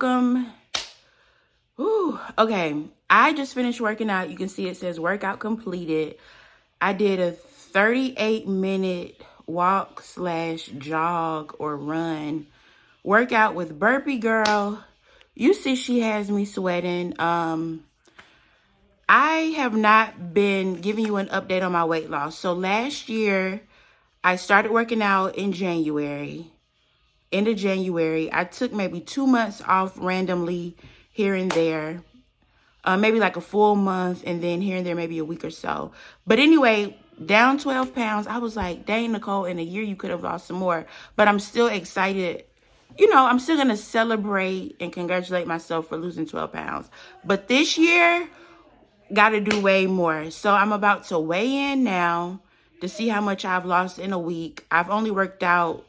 welcome. Ooh, okay, I just finished working out. You can see it says workout completed. I did a 38-minute walk / jog or run workout with Burpee Girl. You see she has me sweating. I have not been giving you an update on my weight loss. So last year, I started working out in January. End of January. I took maybe 2 months off randomly here and there. Maybe like a full month, and then here and there maybe a week or so. But anyway, down 12 pounds. I was like, dang, Nicole, in a year you could have lost some more. But I'm still excited. You know, I'm still going to celebrate and congratulate myself for losing 12 pounds. But this year, got to do way more. So I'm about to weigh in now to see how much I've lost in a week. I only worked out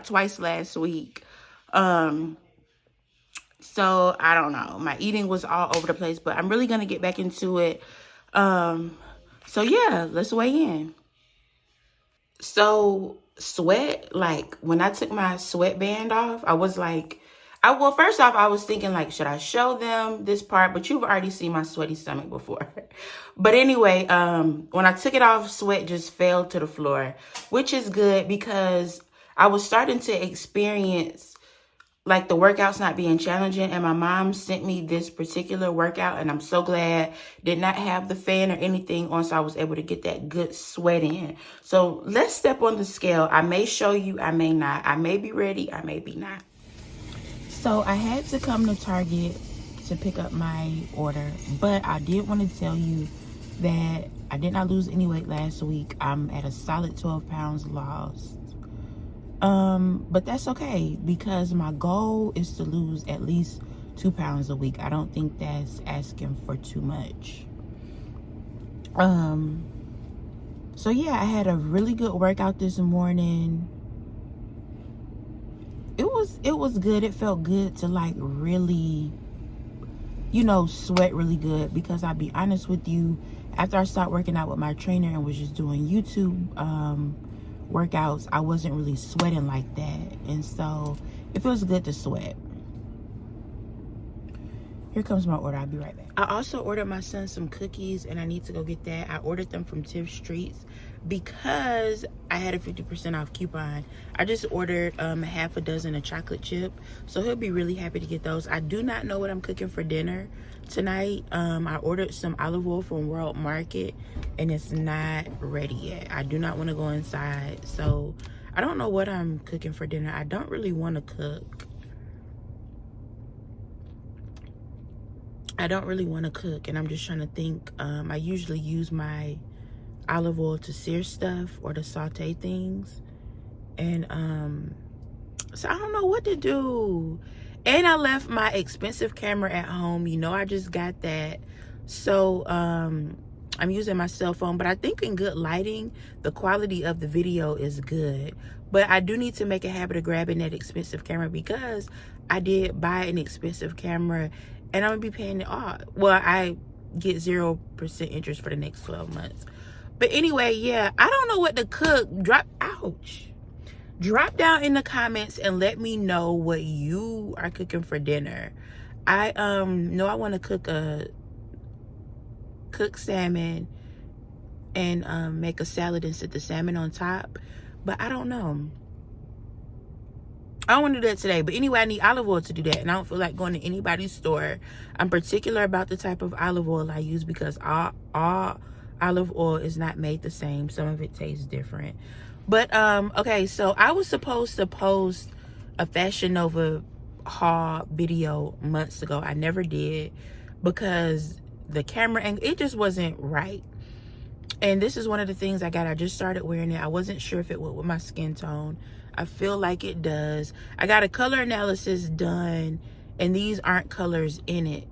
twice last week. So I don't know. My eating was all over the place, but I'm really going to get back into it. So yeah, let's weigh in. So sweat, like when I took my sweatband off, I was like, well, first off, I was thinking like, should I show them this part? But you've already seen my sweaty stomach before. But anyway, when I took it off, sweat just fell to the floor, which is good because I was starting to experience like the workouts not being challenging. And my mom sent me this particular workout, and I'm so glad. Did not have the fan or anything on, so I was able to get that good sweat in. So let's step on the scale. I may show you, I may not. I may be ready, I may be not. So I had to come to Target to pick up my order, but I did want to tell you that I did not lose any weight last week. I'm at a solid 12 pounds lost. But that's okay because my goal is to lose at least 2 pounds a week. I don't think that's asking for too much. So yeah, I had a really good workout this morning. It was good. It felt good to like really, you know, sweat really good, because I'll be honest with you, after I started working out with my trainer and was just doing YouTube workouts, I wasn't really sweating like that, and so it feels good to sweat. Here comes my order. I'll be right back. I also ordered my son some cookies, and I need to go get that. I ordered them from Tiff Streets because I had a 50% off coupon. I just ordered half a dozen of chocolate chip, so he'll be really happy to get those. I do not know what I'm cooking for dinner tonight. I ordered some olive oil from World Market, and it's not ready yet. I do not want to go inside, so I don't know what I'm cooking for dinner. I don't really want to cook. And I'm just trying to think. I usually use my olive oil to sear stuff or to saute things, and so I don't know what to do. And I left my expensive camera at home. You know, I just got that, so I'm using my cell phone. But I think in good lighting, the quality of the video is good. But I do need to make a habit of grabbing that expensive camera, because I did buy an expensive camera, and I'm gonna be paying it off. Well, I get 0% interest for the next 12 months. But anyway, yeah, I don't know what to cook. Drop down in the comments and let me know what you are cooking for dinner. I know I want to cook salmon and make a salad and set the salmon on top, but I don't know. I don't want to do that today. But anyway, I need olive oil to do that, and I don't feel like going to anybody's store. I'm particular about the type of olive oil I use, because all olive oil is not made the same. Some of it tastes different. But okay, so I was supposed to post a Fashion Nova haul video months ago. I never did, because the camera angle, it just wasn't right. And this is one of the things I got. I just started wearing it. I wasn't sure if it would with my skin tone. I feel like it does. I got a color analysis done, and these aren't colors in it.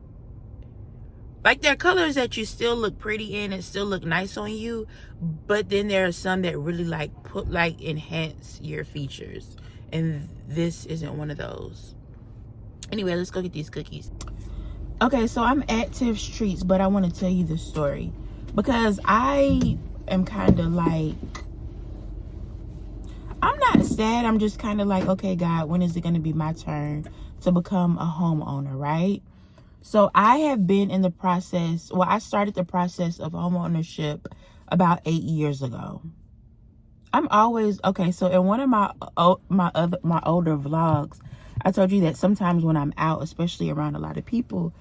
Like, they're colors that you still look pretty in and still look nice on you, but then there are some that really enhance your features, and this isn't one of those. Anyway, let's go get these cookies. Okay, so I'm at Tiff Streets, but I want to tell you the story, because I am kind of like, I'm not instead, I'm just kind of like, okay, God, when is it going to be my turn to become a homeowner, right? So I have been in the process. Well, I started the process of homeownership about 8 years ago. I'm always okay. So in one of my older vlogs, I told you that sometimes when I'm out, especially around a lot of people,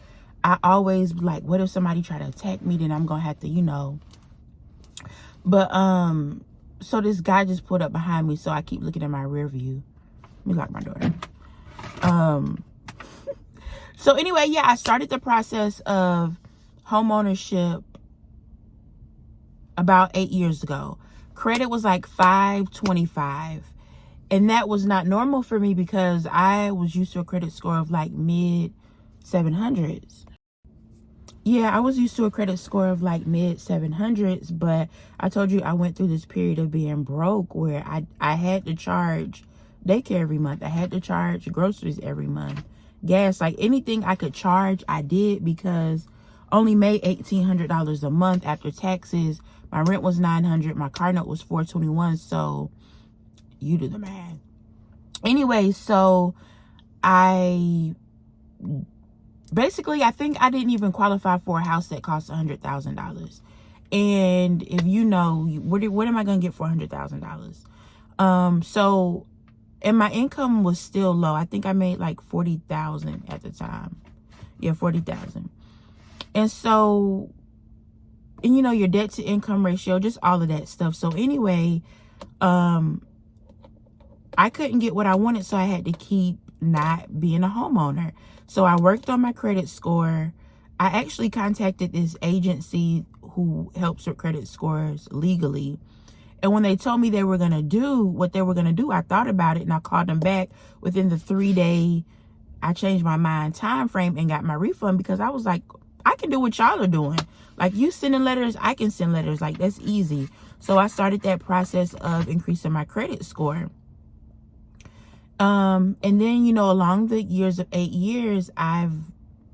I always like, what if somebody try to attack me? Then I'm gonna have to, you know. But so this guy just pulled up behind me, so I keep looking at my rear view. Let me lock my door. So anyway, yeah, I started the process of homeownership about 8 years ago. Credit was like 525, and that was not normal for me because I was used to a credit score of like mid 700s. Yeah, I was used to a credit score of like mid 700s, but I told you I went through this period of being broke where I had to charge daycare every month. I had to charge groceries every month, gas, like anything I could charge, I did, because only made $1,800 a month after taxes. My rent was $900. My car note was $421. So you do the math. Anyway, so I think I didn't even qualify for a house that cost $100,000. And if you know, what am I going to get for $100,000? So, and my income was still low. I think I made like $40,000 at the time. Yeah, $40,000. And so, and you know, your debt to income ratio, just all of that stuff. So anyway, I couldn't get what I wanted, so I had to keep not being a homeowner. So I worked on my credit score. I actually contacted this agency who helps with credit scores legally. And when they told me they were going to do what they were going to do, I thought about it and I called them back within the 3-day, I changed my mind time frame and got my refund, because I was like, I can do what y'all are doing. Like, you sending letters, I can send letters. Like, that's easy. So I started that process of increasing my credit score. And then, you know, along the years of 8 years, I've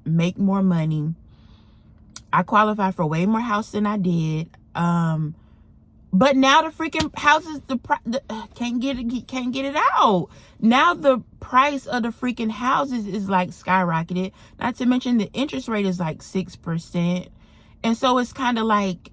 make more money. I qualified for way more house than I did. But now the freaking houses, can't get it out. Now the price of the freaking houses is like skyrocketed. Not to mention the interest rate is like 6%. And so it's kind of like,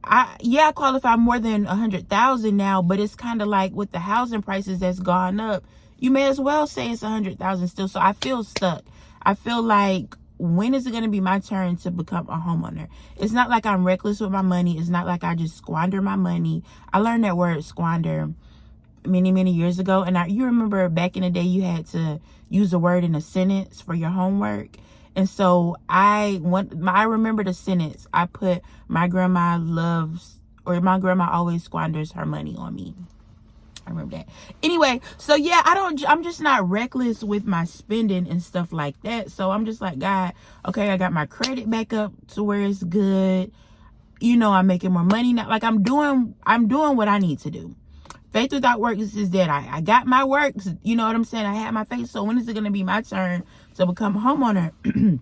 I qualify more than 100,000 now, but it's kind of like with the housing prices that's gone up, you may as well say it's 100,000 still. So I feel stuck. I feel like, when is it going to be my turn to become a homeowner? It's not like I'm reckless with my money. It's not like I just squander my money. I learned that word squander many years ago. And you remember back in the day, you had to use a word in a sentence for your homework. And so I remember the sentence. I put, my grandma always squanders her money on me. I remember that. Anyway, so yeah, I'm just not reckless with my spending and stuff like that. So I'm just like, God, okay, I got my credit back up to where it's good. You know, I'm making more money now. Like, I'm doing what I need to do. Faith without works is dead. I got my works. You know what I'm saying? I had my faith. So when is it going to be my turn to become a homeowner?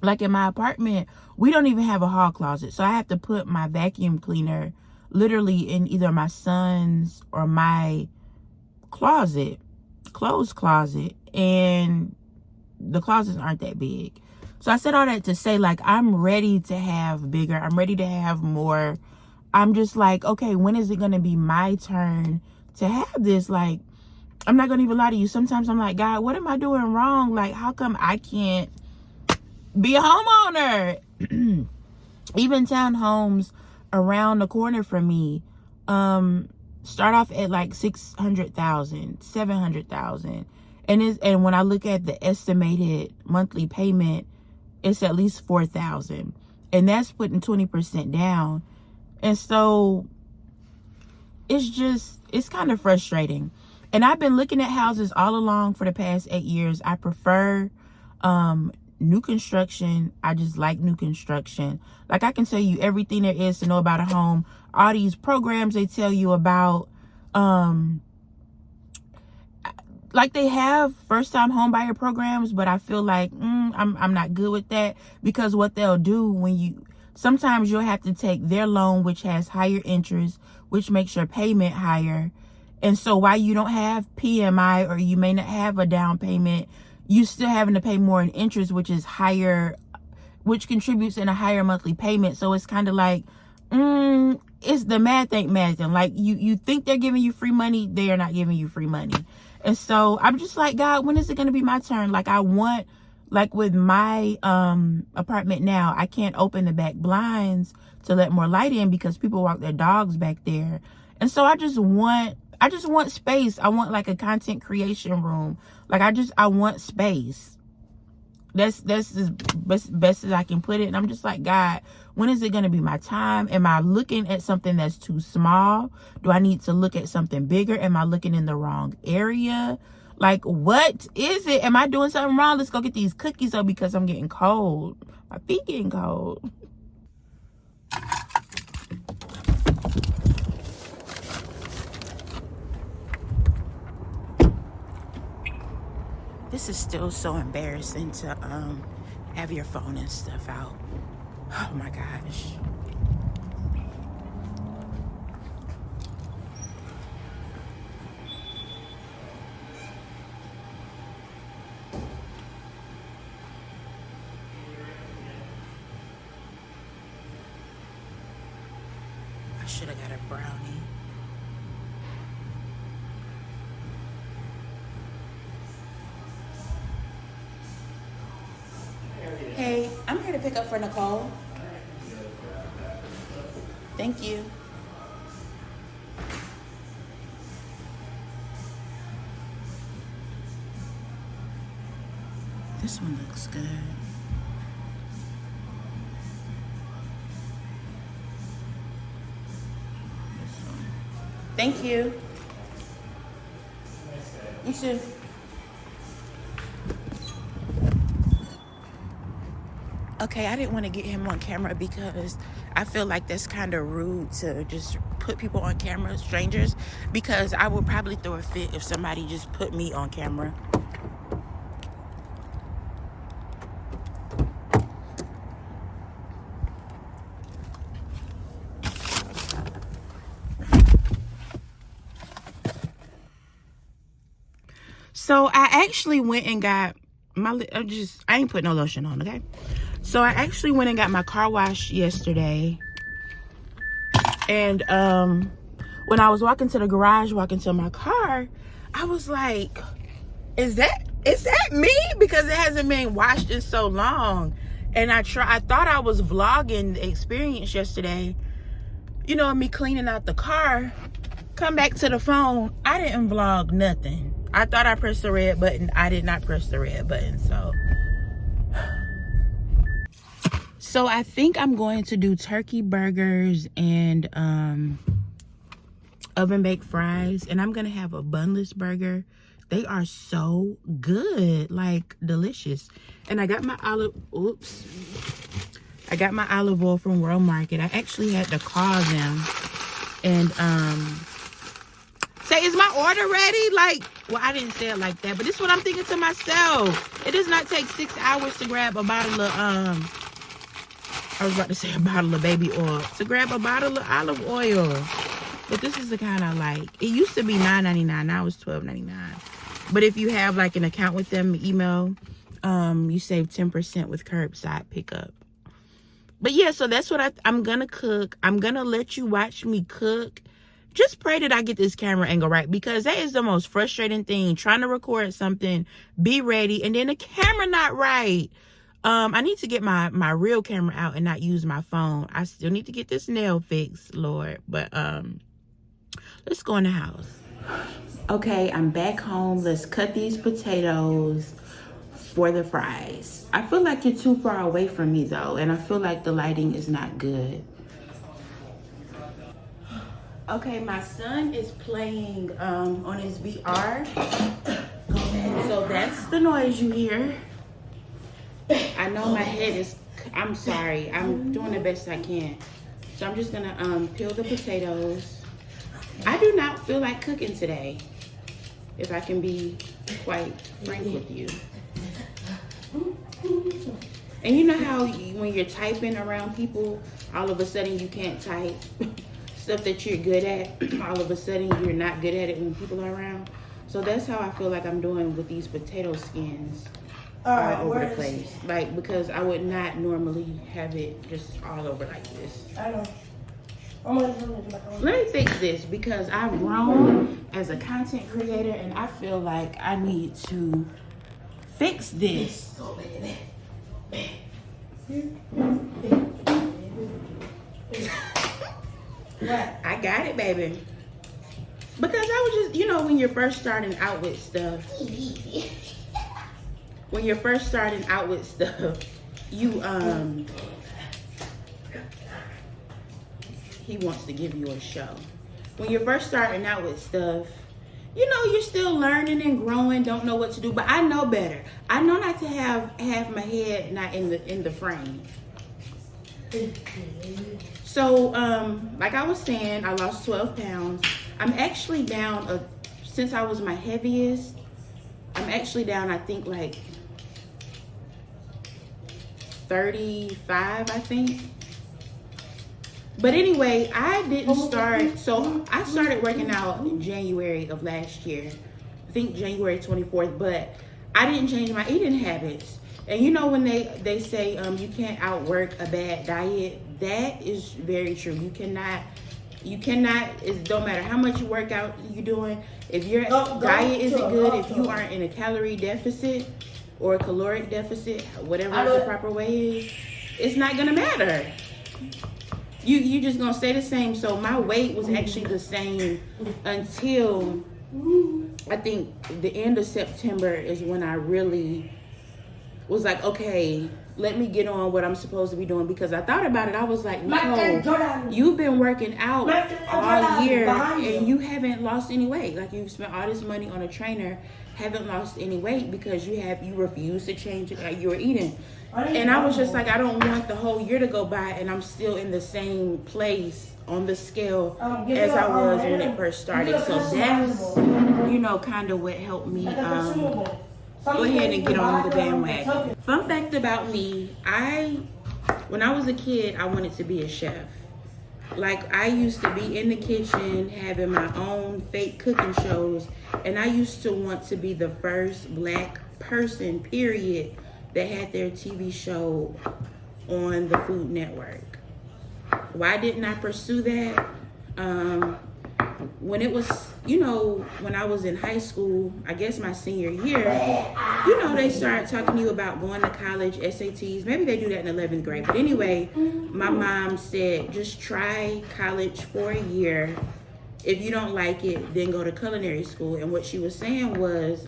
Like in my apartment, we don't even have a hall closet. So I have to put my vacuum cleaner literally in either my son's or my closet, clothes closet, and the closets aren't that big. So I said all that to say, like, I'm ready to have bigger. I'm ready to have more. I'm just like, okay, when is it going to be my turn to have this? Like, I'm not going to even lie to you. Sometimes I'm like, God, what am I doing wrong? Like, how come I can't be a homeowner? Even townhomes around the corner from me start off at like 600,000, 700,000, and when I look at the estimated monthly payment, it's at least 4,000, and that's putting 20% down. And so it's kind of frustrating. And I've been looking at houses all along for the past 8 years. I prefer new construction. I just like new construction. Like, I can tell you everything there is to know about a home. All these programs they tell you about, like, they have first time home buyer programs, but I feel like I'm not good with that, because what they'll do sometimes you'll have to take their loan, which has higher interest, which makes your payment higher. And so while you don't have PMI, or you may not have a down payment, you still having to pay more in interest, which is higher, which contributes in a higher monthly payment. So it's kind of like, it's the math ain't mathing. Like you think they're giving you free money, they are not giving you free money. And so I'm just like, God, when is it going to be my turn? Like I want, like with my apartment now, I can't open the back blinds to let more light in because people walk their dogs back there. And so I just want space. I want like a content creation room. Like I want space. That's as best as I can put it. And I'm just like, God, when is it going to be my time? Am I looking at something that's too small? Do I need to look at something bigger? Am I looking in the wrong area? Like, what is it? Am I doing something wrong? Let's go get these cookies though, because I'm getting cold. My feet getting cold. This is still so embarrassing to have your phone and stuff out. Oh my gosh. I should have got a brownie. Hey, I'm here to pick up for Nicole. Thank you. This one looks good. This one. Thank you. You too. Okay, I didn't want to get him on camera because I feel like that's kind of rude to just put people on camera, strangers, because I would probably throw a fit if somebody just put me on camera. So I actually went and got my, I ain't put no lotion on, okay? So I actually went and got my car washed yesterday. And when I was walking to the garage, walking to my car, I was like, is that me? Because it hasn't been washed in so long. And I thought I was vlogging the experience yesterday. You know, me cleaning out the car. Come back to the phone. I didn't vlog nothing. I thought I pressed the red button. I did not press the red button. So I think I'm going to do turkey burgers and oven baked fries. And I'm going to have a bunless burger. They are so good, like delicious. And I got my olive oil from World Market. I actually had to call them and say, is my order ready? Like, well, I didn't say it like that, but this is what I'm thinking to myself. It does not take 6 hours to grab a bottle of I was about to say a bottle of baby oil. To grab a bottle of olive oil. But this is the kind I like. It used to be $9.99. Now it's $12.99. But if you have like an account with them, email, you save 10% with curbside pickup. But yeah, so that's what I'm going to cook. I'm going to let you watch me cook. Just pray that I get this camera angle right, because that is the most frustrating thing. Trying to record something, be ready, and then the camera not right. I need to get my real camera out and not use my phone. I still need to get this nail fixed, Lord. But let's go in the house. Okay, I'm back home. Let's cut these potatoes for the fries. I feel like you're too far away from me though, and I feel like the lighting is not good. Okay, my son is playing on his VR. So that's the noise you hear. I know my head is, I'm sorry. I'm doing the best I can. So I'm just gonna peel the potatoes. I do not feel like cooking today, if I can be quite frank with you. And you know how when you're typing around people, all of a sudden you can't type? stuff that you're good at, all of a sudden you're not good at it when people are around. So that's how I feel like I'm doing with these potato skins all over the place. Like, because I would not normally have it just all over like this. I know. Let me fix this because I've grown as a content creator and I feel like I need to fix this. I got it, baby. Because I was just, you know, when you're first starting out with stuff, you, he wants to give you a show. When you're first starting out with stuff, you know, you're still learning and growing, don't know what to do, but I know better. I know not to have my head not in the frame. So, like I was saying, I lost 12 pounds. I'm actually down, since I was my heaviest, I'm actually down, I think, like 35, I think. But anyway, I didn't start, so I started working out in January of last year. I think January 24th, but I didn't change my eating habits. And you know when they say you can't outwork a bad diet, that is very true. You cannot, it don't matter how much you work out you're doing. If your diet isn't good, if you aren't in a calorie deficit or a caloric deficit, whatever the proper way is, it's not gonna matter. You just gonna stay the same. So my weight was actually the same until I think the end of September is when I really was like, okay, let me get on what I'm supposed to be doing. Because I thought about it, I was like, no, you've been working out all year and you haven't lost any weight. Like, you've spent all this money on a trainer, haven't lost any weight because you refuse to change it. You were eating. And I was just like, I don't want the whole year to go by and I'm still in the same place on the scale as I was when it first started. So that's, you know, kind of what helped me go ahead and get on the bandwagon. Fun fact about me, when I was a kid, I wanted to be a chef. Like, I used to be in the kitchen having my own fake cooking shows, and I used to want to be the first Black person, period, that had their TV show on the Food Network. Why didn't I pursue that? When it was, you know, when I was in high school, I guess my senior year, you know, they started talking to you about going to college, SATs. Maybe they do that in 11th grade. But anyway, my mom said, just try college for a year. If you don't like it, then go to culinary school. And what she was saying was,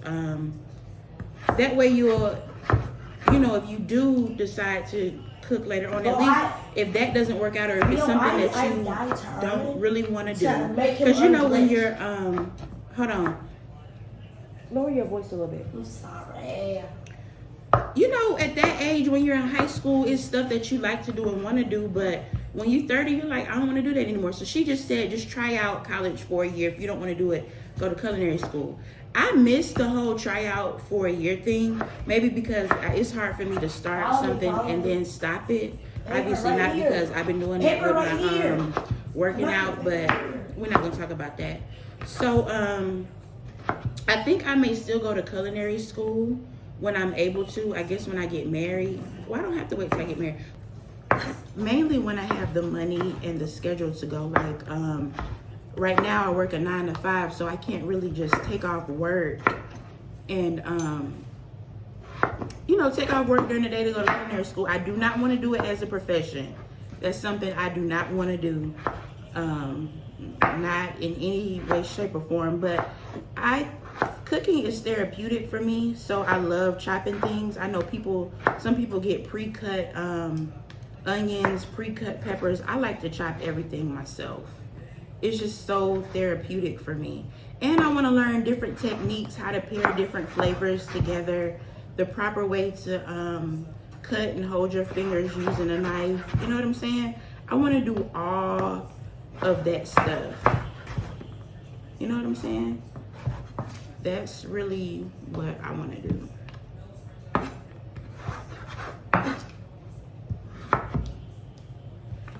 that way you'll, you know, if you do decide to cook later on, at least if that doesn't work out, or if it's something that you don't really want to do. Because, you know, when you're, hold on. Lower your voice a little bit. I'm sorry. You know, at that age, when you're in high school, it's stuff that you like to do and want to do, but when you're 30, you're like, I don't want to do that anymore. So she just said, just try out college for a year. If you don't want to do it, go to culinary school. I missed the whole tryout for a year thing, maybe because it's hard for me to start something and then stop it. Obviously not because I've been doing that with my working out, but we're not going to talk about that. So I think I may still go to culinary school when I'm able to. I guess when I get married. Well, I don't have to wait till I get married. Mainly when I have the money and the schedule to go. Like, right now I work a 9 to 5, so I can't really just take off work and, you know, take off work during the day to go to culinary school. I do not want to do it as a profession. That's something I do not want to do, not in any way, shape, or form. But cooking is therapeutic for me, so I love chopping things. I know some people get pre-cut onions, pre-cut peppers. I like to chop everything myself. It's just so therapeutic for me. And I want to learn different techniques, how to pair different flavors together, the proper way to cut and hold your fingers using a knife. You know what I'm saying? I want to do all of that stuff. You know what I'm saying? That's really what I want to do.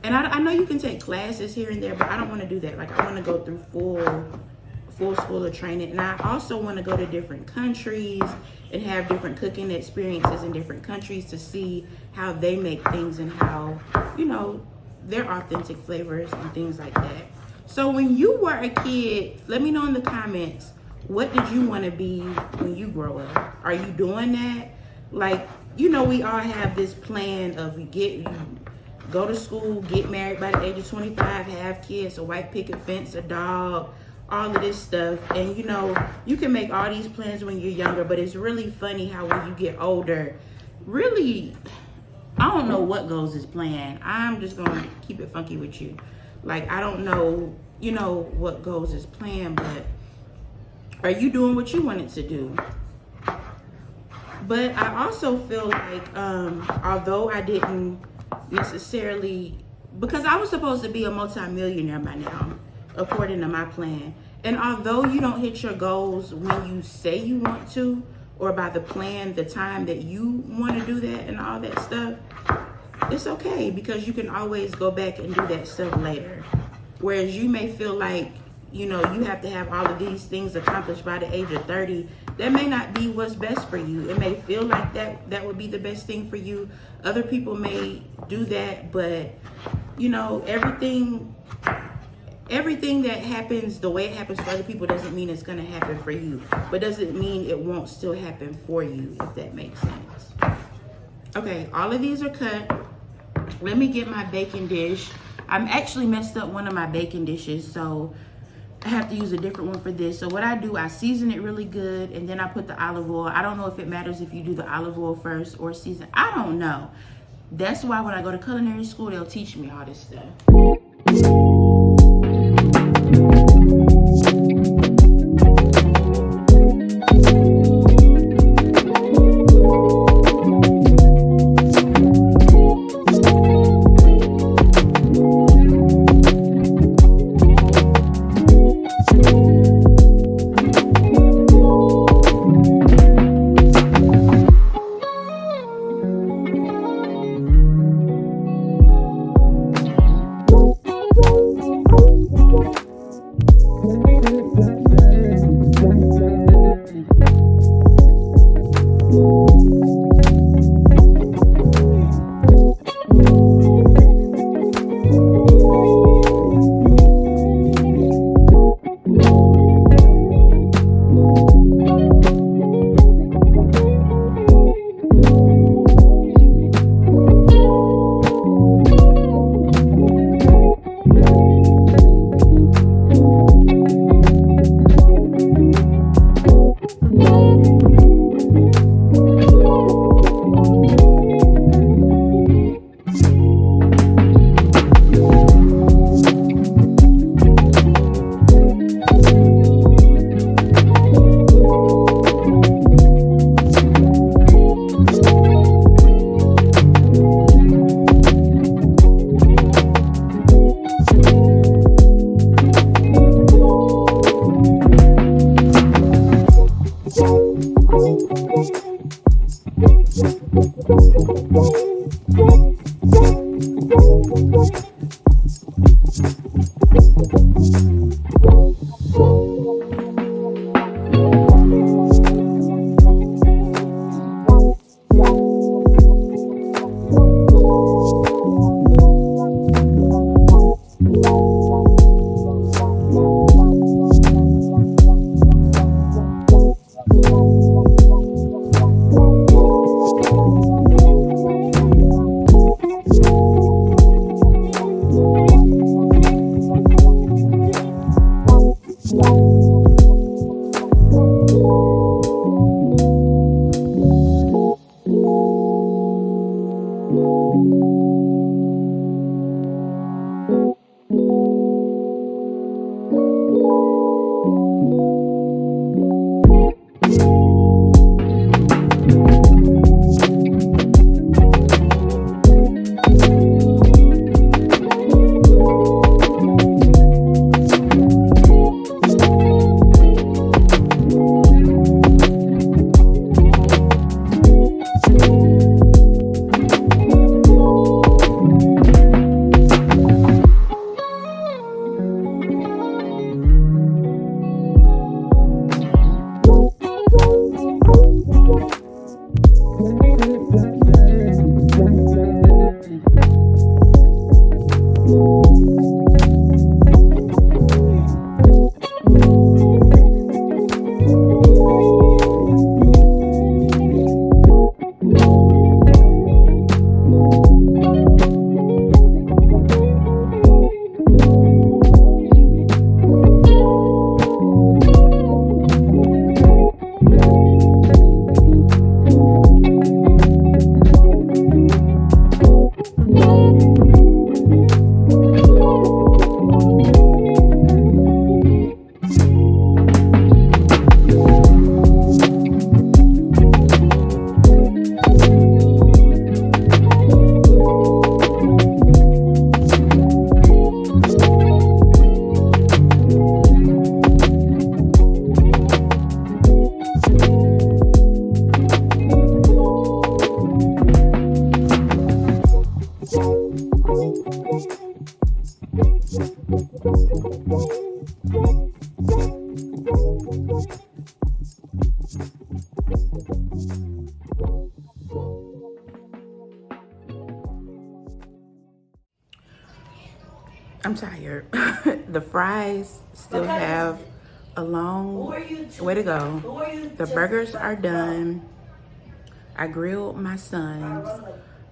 And I I know you can take classes here and there, but I don't want to do that. Like, I want to go through full school of training. And I also want to go to different countries and have different cooking experiences in different countries to see how they make things and how, you know, their authentic flavors and things like that. So when you were a kid, let me know in the comments, what did you want to be when you grow up? Are you doing that? Like, you know, we all have this plan of you go to school, get married by the age of 25, have kids, a white picket fence, a dog, all of this stuff. And you know, you can make all these plans when you're younger, but it's really funny how when you get older, really, I don't know what goes as planned. I'm just gonna keep it funky with you. Like, I don't know, you know, what goes as planned, but are you doing what you wanted to do? But I also feel like, although I didn't necessarily, because I was supposed to be a multi-millionaire by now, according to my plan. And although you don't hit your goals when you say you want to, or by the plan, the time that you want to do that and all that stuff, it's okay, because you can always go back and do that stuff later. Whereas you may feel like, you know, you have to have all of these things accomplished by the age of 30. That may not be what's best for you. It may feel like that would be the best thing for you. Other people may do that, but you know, everything that happens the way it happens for other people doesn't mean it's gonna happen for you, but doesn't mean it won't still happen for you, if that makes sense. Okay, all of these are cut. Let me get my baking dish. I'm actually messed up one of my baking dishes, so I have to use a different one for this. So what I do, I season it really good, and then I put the olive oil. I don't know if it matters if you do the olive oil first or season. I don't know. That's why when I go to culinary school, they'll teach me all this stuff. I'm tired. The fries still have a long way to go. The burgers are done. I grilled my sons.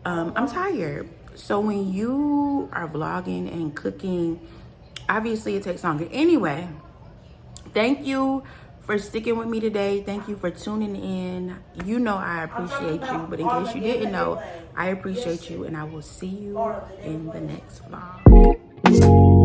I'm tired. So when you are vlogging and cooking, obviously it takes longer. Anyway, thank you for sticking with me today. Thank you for tuning in. You know I appreciate you, but in case you didn't know, I appreciate you, and I will see you in the next vlog.